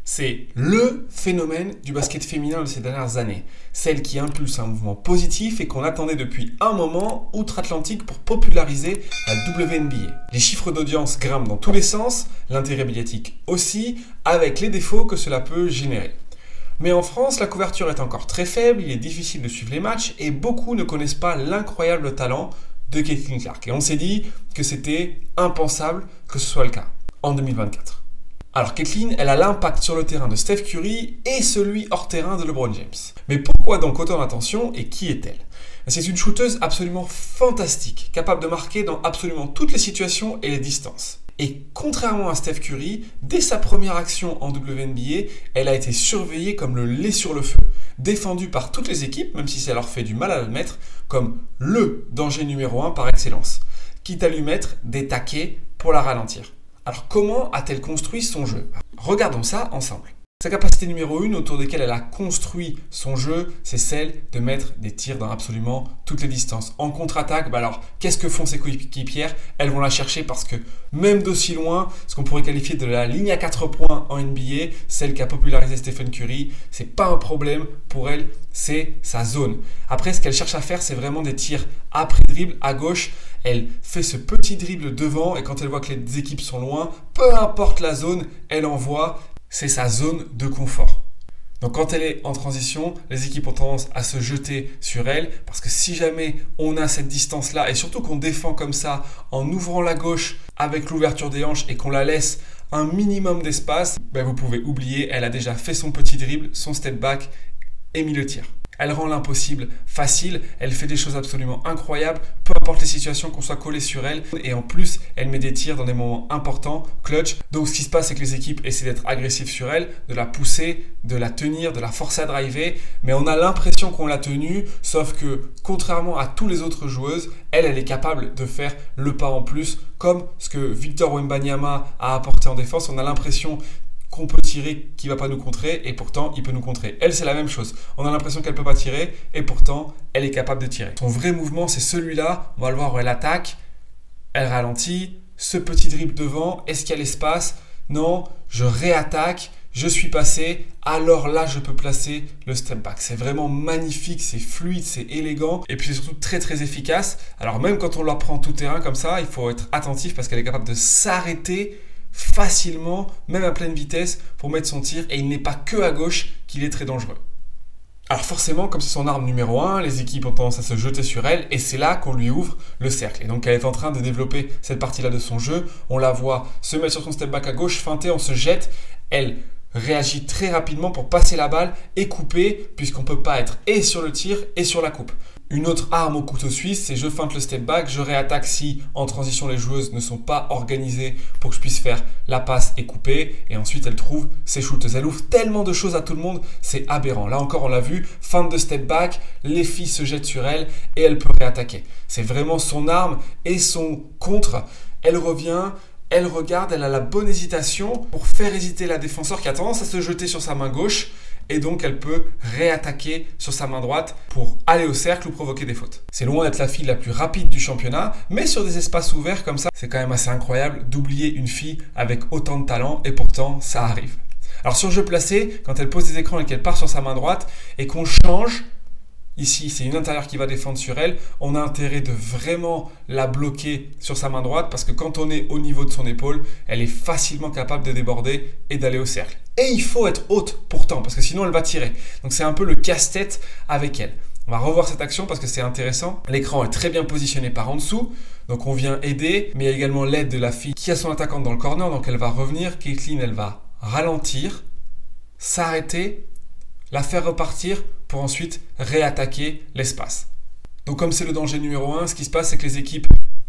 C'est le phénomène du basket féminin de ces dernières années. Celle qui impulse un mouvement positif et qu'on attendait depuis un moment outre-Atlantique pour populariser la WNBA. Les chiffres d'audience grimpent dans tous les sens, l'intérêt médiatique aussi, avec les défauts que cela peut générer. Mais en France, la couverture est encore très faible, il est difficile de suivre les matchs et beaucoup ne connaissent pas l'incroyable talent de Caitlin Clark. Et on s'est dit que c'était impensable que ce soit le cas en 2024. Alors Caitlin, elle a l'impact sur le terrain de Steph Curry et celui hors terrain de LeBron James. Mais pourquoi donc autant d'attention et qui est-elle ? C'est une shooteuse absolument fantastique, capable de marquer dans absolument toutes les situations et les distances. Et contrairement à Steph Curry, dès sa première action en WNBA, elle a été surveillée comme le lait sur le feu, défendue par toutes les équipes, même si ça leur fait du mal à l'admettre, comme le danger numéro 1 par excellence, quitte à lui mettre des taquets pour la ralentir. Alors comment a-t-elle construit son jeu ? Regardons ça ensemble. Sa capacité numéro 1 autour desquelles elle a construit son jeu, c'est celle de mettre des tirs dans absolument toutes les distances. En contre-attaque, alors qu'est-ce que font ses coéquipières ? Elles vont la chercher parce que même d'aussi loin, ce qu'on pourrait qualifier de la ligne à 4 points en NBA, celle qu'a popularisé Stephen Curry, c'est pas un problème pour elle, c'est sa zone. Après, ce qu'elle cherche à faire, c'est vraiment des tirs après dribble à gauche. Elle fait ce petit dribble devant et quand elle voit que les équipes sont loin, peu importe la zone, elle envoie. C'est sa zone de confort. Donc quand elle est en transition, les équipes ont tendance à se jeter sur elle parce que si jamais on a cette distance-là et surtout qu'on défend comme ça en ouvrant la gauche avec l'ouverture des hanches et qu'on la laisse un minimum d'espace, vous pouvez oublier, elle a déjà fait son petit dribble, son step back et mis le tir. Elle rend l'impossible facile, elle fait des choses absolument incroyables, peu importe les situations qu'on soit collé sur elle. Et en plus, elle met des tirs dans des moments importants, clutch. Donc ce qui se passe, c'est que les équipes essaient d'être agressives sur elle, de la pousser, de la tenir, de la forcer à driver. Mais on a l'impression qu'on l'a tenue, sauf que contrairement à toutes les autres joueuses, elle est capable de faire le pas en plus, comme ce que Victor Wembanyama a apporté en défense. On a l'impression qu'on peut tirer, qui ne va pas nous contrer, et pourtant il peut nous contrer. Elle, c'est la même chose. On a l'impression qu'elle ne peut pas tirer, et pourtant elle est capable de tirer. Son vrai mouvement, c'est celui-là. On va le voir où elle attaque, elle ralentit, ce petit dribble devant, est-ce qu'il y a l'espace ? Non, je réattaque, je suis passé, alors là je peux placer le step back. C'est vraiment magnifique, c'est fluide, c'est élégant, et puis c'est surtout très très efficace. Alors même quand on la prend tout terrain comme ça, il faut être attentif parce qu'elle est capable de s'arrêter facilement, même à pleine vitesse, pour mettre son tir, et il n'est pas que à gauche qu'il est très dangereux. Alors forcément, comme c'est son arme numéro 1, les équipes ont tendance à se jeter sur elle, et c'est là qu'on lui ouvre le cercle. Et donc elle est en train de développer cette partie-là de son jeu, on la voit se mettre sur son step back à gauche, feinter, on se jette, elle réagit très rapidement pour passer la balle et couper, puisqu'on ne peut pas être et sur le tir et sur la coupe. Une autre arme au couteau suisse, c'est je feinte le step back, je réattaque si en transition les joueuses ne sont pas organisées pour que je puisse faire la passe et couper. Et ensuite elle trouve ses shooters. Elle ouvre tellement de choses à tout le monde, c'est aberrant. Là encore on l'a vu, feinte de step back, les filles se jettent sur elle et elle peut réattaquer. C'est vraiment son arme et son contre. Elle revient, elle regarde, elle a la bonne hésitation pour faire hésiter la défenseur qui a tendance à se jeter sur sa main gauche. Et donc elle peut réattaquer sur sa main droite pour aller au cercle ou provoquer des fautes. C'est loin d'être la fille la plus rapide du championnat, mais sur des espaces ouverts comme ça, c'est quand même assez incroyable d'oublier une fille avec autant de talent, et pourtant ça arrive. Alors sur jeu placé, quand elle pose des écrans et qu'elle part sur sa main droite et qu'on change, ici c'est une intérieure qui va défendre sur elle, on a intérêt de vraiment la bloquer sur sa main droite parce que quand on est au niveau de son épaule, elle est facilement capable de déborder et d'aller au cercle. Et il faut être haute pourtant parce que sinon elle va tirer. Donc c'est un peu le casse-tête avec elle. On va revoir cette action parce que c'est intéressant. L'écran est très bien positionné par en dessous. Donc on vient aider, mais il y a également l'aide de la fille qui a son attaquante dans le corner. Donc elle va revenir, Caitlin elle va ralentir, s'arrêter, la faire repartir pour ensuite réattaquer l'espace. Donc comme c'est le danger numéro 1, ce qui se passe c'est que les équipes,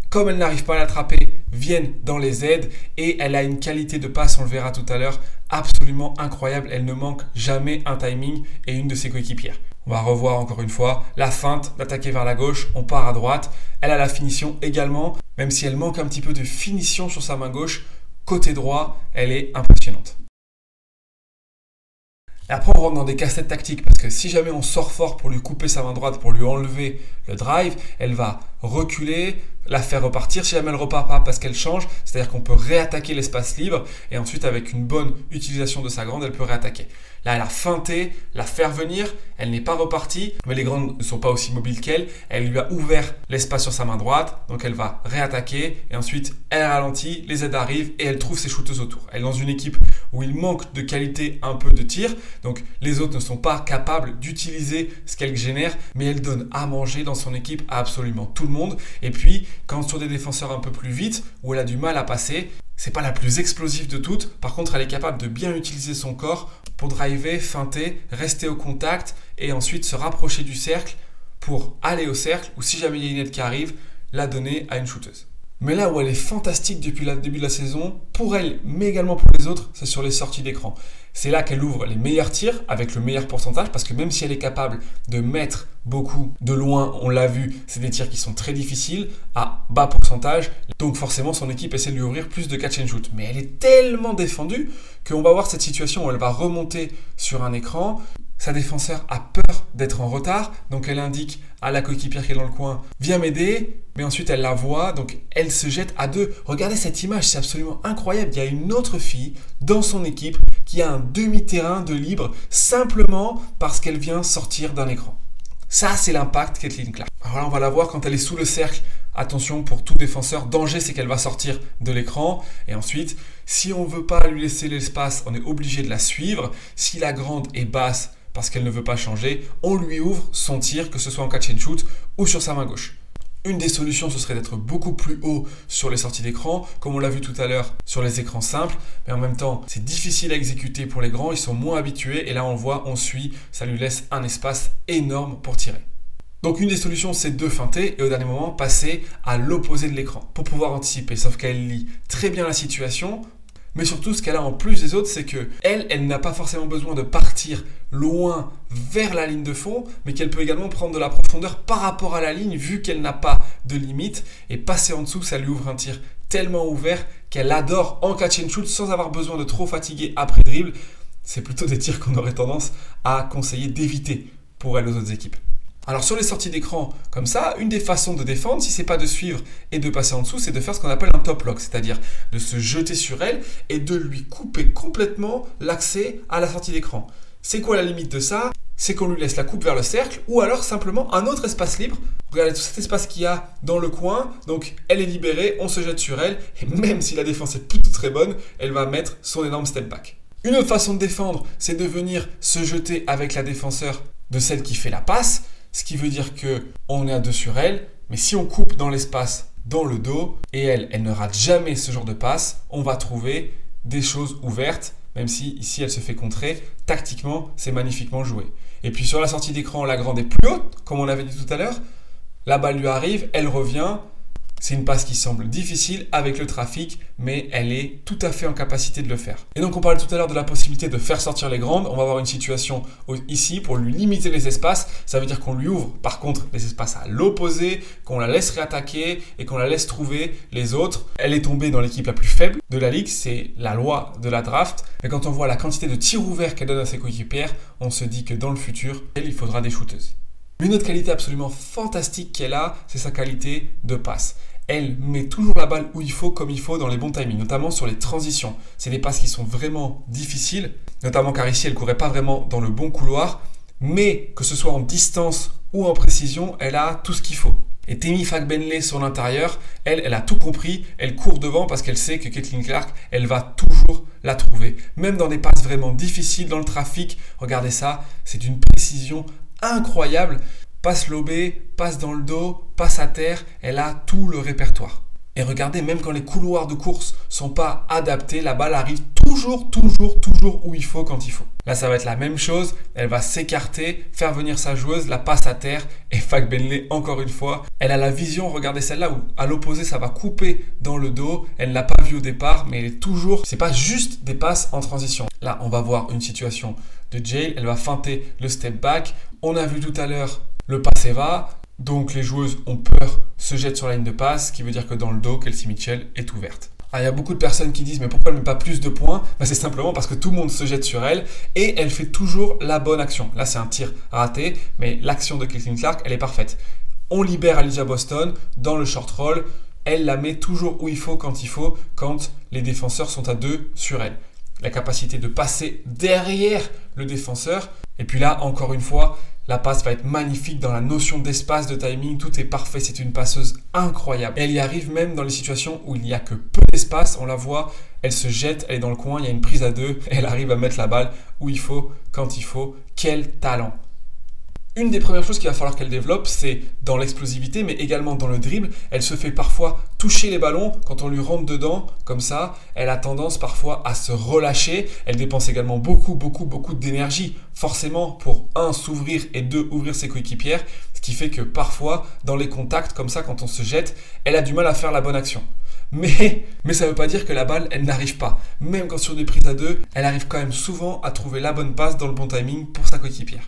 comme elles n'arrivent pas à l'attraper, viennent dans les aides et elle a une qualité de passe, on le verra tout à l'heure, absolument incroyable. Elle ne manque jamais un timing et une de ses coéquipières. On va revoir encore une fois la feinte d'attaquer vers la gauche, on part à droite. Elle a la finition également, même si elle manque un petit peu de finition sur sa main gauche, côté droit, elle est impressionnante. Et après, on rentre dans des casse-têtes tactiques parce que si jamais on sort fort pour lui couper sa main droite, pour lui enlever le drive, elle va reculer, la faire repartir. Si jamais elle repart pas parce qu'elle change, c'est-à-dire qu'on peut réattaquer l'espace libre et ensuite avec une bonne utilisation de sa grande, elle peut réattaquer. Là, elle a feinté, la faire venir, elle n'est pas repartie, mais les grandes ne sont pas aussi mobiles qu'elle. Elle lui a ouvert l'espace sur sa main droite, donc elle va réattaquer et ensuite elle ralentit, les aides arrivent et elle trouve ses shooteuses autour. Elle est dans une équipe où il manque de qualité un peu de tir, donc les autres ne sont pas capables d'utiliser ce qu'elle génère, mais elle donne à manger dans son équipe à absolument tout le monde. Et puis, quand sur des défenseurs un peu plus vite, où elle a du mal à passer, c'est pas la plus explosive de toutes. Par contre, elle est capable de bien utiliser son corps pour driver, feinter, rester au contact et ensuite se rapprocher du cercle pour aller au cercle ou si jamais il y a une aide qui arrive, la donner à une shooteuse. Mais là où elle est fantastique depuis le début de la saison, pour elle, mais également pour les autres, c'est sur les sorties d'écran. C'est là qu'elle ouvre les meilleurs tirs avec le meilleur pourcentage parce que même si elle est capable de mettre beaucoup de loin, on l'a vu, c'est des tirs qui sont très difficiles à bas pourcentage. Donc forcément, son équipe essaie de lui ouvrir plus de catch and shoot. Mais elle est tellement défendue qu'on va voir cette situation où elle va remonter sur un écran. Sa défenseur a peur d'être en retard, donc elle indique à la coéquipière qui est dans le coin « Viens m'aider », mais ensuite elle la voit, donc elle se jette à deux. Regardez cette image, c'est absolument incroyable. Il y a une autre fille dans son équipe qui a un demi-terrain de libre simplement parce qu'elle vient sortir d'un écran. Ça, c'est l'impact Caitlin Clark. Alors là, on va la voir quand elle est sous le cercle. Attention pour tout défenseur, danger c'est qu'elle va sortir de l'écran et ensuite, si on ne veut pas lui laisser l'espace, on est obligé de la suivre. Si la grande est basse, parce qu'elle ne veut pas changer, on lui ouvre son tir, que ce soit en catch and shoot ou sur sa main gauche. Une des solutions, ce serait d'être beaucoup plus haut sur les sorties d'écran, comme on l'a vu tout à l'heure sur les écrans simples, mais en même temps, c'est difficile à exécuter pour les grands, ils sont moins habitués, et là on voit, on suit, ça lui laisse un espace énorme pour tirer. Donc une des solutions, c'est de feinter et au dernier moment, passer à l'opposé de l'écran pour pouvoir anticiper, sauf qu'elle lit très bien la situation. Mais surtout, ce qu'elle a en plus des autres, c'est que elle n'a pas forcément besoin de partir loin vers la ligne de fond, mais qu'elle peut également prendre de la profondeur par rapport à la ligne, vu qu'elle n'a pas de limite. Et passer en dessous, ça lui ouvre un tir tellement ouvert qu'elle adore en catch and shoot sans avoir besoin de trop fatiguer après dribble. C'est plutôt des tirs qu'on aurait tendance à conseiller d'éviter pour elle aux autres équipes. Alors sur les sorties d'écran comme ça, une des façons de défendre, si c'est pas de suivre et de passer en dessous, c'est de faire ce qu'on appelle un top lock, c'est-à-dire de se jeter sur elle et de lui couper complètement l'accès à la sortie d'écran. C'est quoi la limite de ça? C'est qu'on lui laisse la coupe vers le cercle ou alors simplement un autre espace libre. Regardez tout cet espace qu'il y a dans le coin, donc elle est libérée, on se jette sur elle et même si la défense est plutôt très bonne, elle va mettre son énorme step back. Une autre façon de défendre, c'est de venir se jeter avec la défenseur de celle qui fait la passe. Ce qui veut dire qu'on est à deux sur elle, mais si on coupe dans l'espace, dans le dos, et elle ne rate jamais ce genre de passe, on va trouver des choses ouvertes, même si ici elle se fait contrer. Tactiquement, c'est magnifiquement joué. Et puis sur la sortie d'écran, la grande est plus haute, comme on l'avait dit tout à l'heure. La balle lui arrive, elle revient. C'est une passe qui semble difficile avec le trafic, mais elle est tout à fait en capacité de le faire. Et donc on parlait tout à l'heure de la possibilité de faire sortir les grandes. On va avoir une situation ici pour lui limiter les espaces. Ça veut dire qu'on lui ouvre par contre les espaces à l'opposé, qu'on la laisse réattaquer et qu'on la laisse trouver les autres. Elle est tombée dans l'équipe la plus faible de la ligue, c'est la loi de la draft. Et quand on voit la quantité de tirs ouverts qu'elle donne à ses coéquipières, on se dit que dans le futur, il faudra des shooteuses. Une autre qualité absolument fantastique qu'elle a, c'est sa qualité de passe. Elle met toujours la balle où il faut, comme il faut, dans les bons timings, notamment sur les transitions. C'est des passes qui sont vraiment difficiles, notamment car ici, elle ne courait pas vraiment dans le bon couloir, mais que ce soit en distance ou en précision, elle a tout ce qu'il faut. Et Temi Fagbenle sur l'intérieur, elle a tout compris, elle court devant parce qu'elle sait que Caitlin Clark, elle va toujours la trouver. Même dans des passes vraiment difficiles, dans le trafic, regardez ça, c'est d'une précision incroyable. Passe lobée, passe dans le dos, passe à terre, elle a tout le répertoire. Et regardez, même quand les couloirs de course sont pas adaptés, la balle arrive toujours où il faut quand il faut. Là, ça va être la même chose, elle va s'écarter, faire venir sa joueuse, la passe à terre, et Fagbenle, encore une fois, elle a la vision, regardez celle-là, où à l'opposé, ça va couper dans le dos, elle ne l'a pas vu au départ, mais elle est toujours, c'est pas juste des passes en transition. Là, on va voir une situation de Jail, elle va feinter le step back, on a vu tout à l'heure le passe va, donc les joueuses ont peur, se jettent sur la ligne de passe, ce qui veut dire que dans le dos, Kelsey Mitchell est ouverte. Il y a beaucoup de personnes qui disent mais pourquoi elle ne met pas plus de points? C'est simplement parce que tout le monde se jette sur elle et elle fait toujours la bonne action. Là c'est un tir raté, mais l'action de Caitlin Clark, elle est parfaite. On libère Alija Boston dans le short roll. Elle la met toujours où il faut, quand les défenseurs sont à 2 sur elle. La capacité de passer derrière le défenseur. Et puis là, encore une fois, la passe va être magnifique dans la notion d'espace, de timing. Tout est parfait. C'est une passeuse incroyable. Elle y arrive même dans les situations où il n'y a que peu d'espace. On la voit, elle se jette, elle est dans le coin, il y a une prise à 2. Elle arrive à mettre la balle où il faut, quand il faut. Quel talent! Une des premières choses qu'il va falloir qu'elle développe, c'est dans l'explosivité, mais également dans le dribble. Elle se fait parfois toucher les ballons quand on lui rentre dedans, comme ça. Elle a tendance parfois à se relâcher. Elle dépense également beaucoup d'énergie, forcément pour 1, s'ouvrir et 2, ouvrir ses coéquipières. Ce qui fait que parfois, dans les contacts, comme ça, quand on se jette, elle a du mal à faire la bonne action. Mais ça ne veut pas dire que la balle, elle n'arrive pas. Même quand sur des prises à 2, elle arrive quand même souvent à trouver la bonne passe dans le bon timing pour sa coéquipière.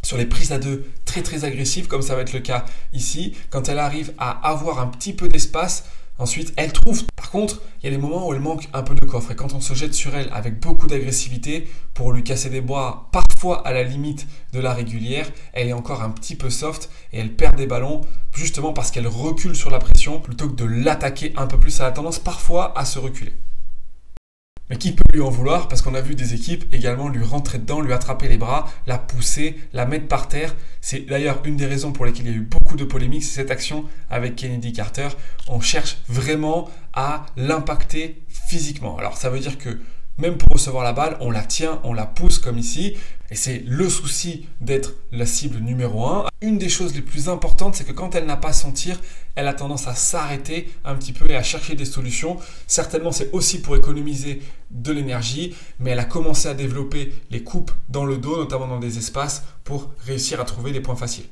Sur les prises à 2 très agressives, comme ça va être le cas ici, quand elle arrive à avoir un petit peu d'espace, ensuite elle trouve. Par contre, il y a des moments où elle manque un peu de coffre. Et quand on se jette sur elle avec beaucoup d'agressivité pour lui casser des bras, parfois à la limite de la régulière, elle est encore un petit peu soft et elle perd des ballons justement parce qu'elle recule sur la pression plutôt que de l'attaquer un peu plus. Elle a tendance parfois à se reculer. Mais qui peut lui en vouloir? Parce qu'on a vu des équipes également lui rentrer dedans, lui attraper les bras, la pousser, la mettre par terre. C'est d'ailleurs une des raisons pour lesquelles il y a eu beaucoup de polémiques, c'est cette action avec Kennedy Carter. On cherche vraiment à l'impacter physiquement. Alors ça veut dire que même pour recevoir la balle, on la tient, on la pousse comme ici. Et c'est le souci d'être la cible numéro 1. Une des choses les plus importantes, c'est que quand elle n'a pas son tir, elle a tendance à s'arrêter un petit peu et à chercher des solutions. Certainement, c'est aussi pour économiser de l'énergie, mais elle a commencé à développer les coupes dans le dos, notamment dans des espaces, pour réussir à trouver des points faciles.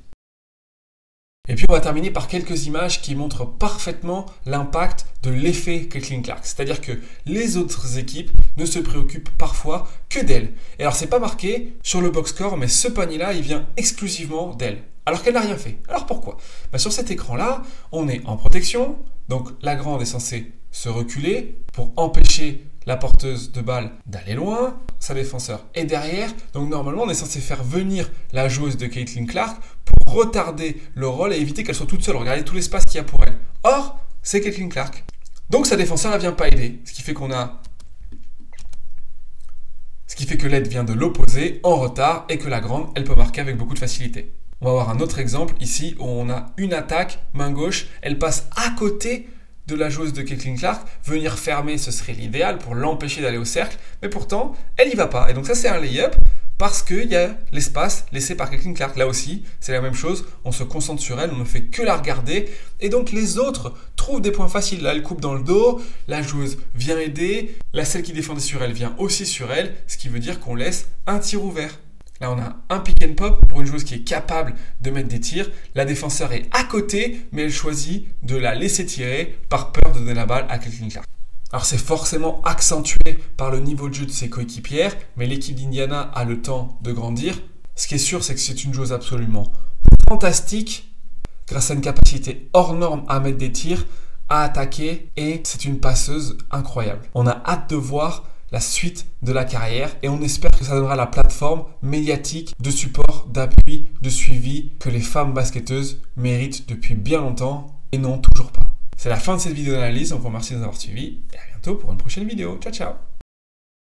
Et puis on va terminer par quelques images qui montrent parfaitement l'impact de l'effet Caitlin Clark. C'est-à-dire que les autres équipes ne se préoccupent parfois que d'elle. Et alors c'est pas marqué sur le box score, mais ce panier-là, il vient exclusivement d'elle. Alors qu'elle n'a rien fait. Alors pourquoi? Sur cet écran-là, on est en protection. Donc la grande est censée se reculer pour empêcher la porteuse de balle d'aller loin. Sa défenseur est derrière. Donc normalement, on est censé faire venir la joueuse de Caitlin Clark pour retarder le rôle et éviter qu'elle soit toute seule. Regardez tout l'espace qu'il y a pour elle. Or, c'est Caitlin Clark. Donc sa défenseur, elle ne vient pas aider. Ce qui fait que l'aide vient de l'opposé en retard et que la grande, elle peut marquer avec beaucoup de facilité. On va voir un autre exemple ici où on a une attaque, main gauche, elle passe à côté de la joueuse de Caitlin Clark. Venir fermer, ce serait l'idéal pour l'empêcher d'aller au cercle, mais pourtant, elle n'y va pas. Et donc ça, c'est un lay-up parce qu'il y a l'espace laissé par Caitlin Clark. Là aussi, c'est la même chose, on se concentre sur elle, on ne fait que la regarder, et donc les autres trouvent des points faciles. Là, elle coupe dans le dos, la joueuse vient aider, celle qui défendait sur elle vient aussi sur elle, ce qui veut dire qu'on laisse un tir ouvert. Là, on a un pick and pop pour une joueuse qui est capable de mettre des tirs. La défenseur est à côté, mais elle choisit de la laisser tirer par peur de donner la balle à Caitlin Clark. Alors, c'est forcément accentué par le niveau de jeu de ses coéquipières, mais l'équipe d'Indiana a le temps de grandir. Ce qui est sûr, c'est que c'est une joueuse absolument fantastique, grâce à une capacité hors norme à mettre des tirs, à attaquer, et c'est une passeuse incroyable. On a hâte de voir la suite de la carrière et on espère que ça donnera la plateforme médiatique de support, d'appui, de suivi que les femmes basketteuses méritent depuis bien longtemps et n'ont toujours pas. C'est la fin de cette vidéo d'analyse, on vous remercie de nous avoir suivis et à bientôt pour une prochaine vidéo. Ciao ciao.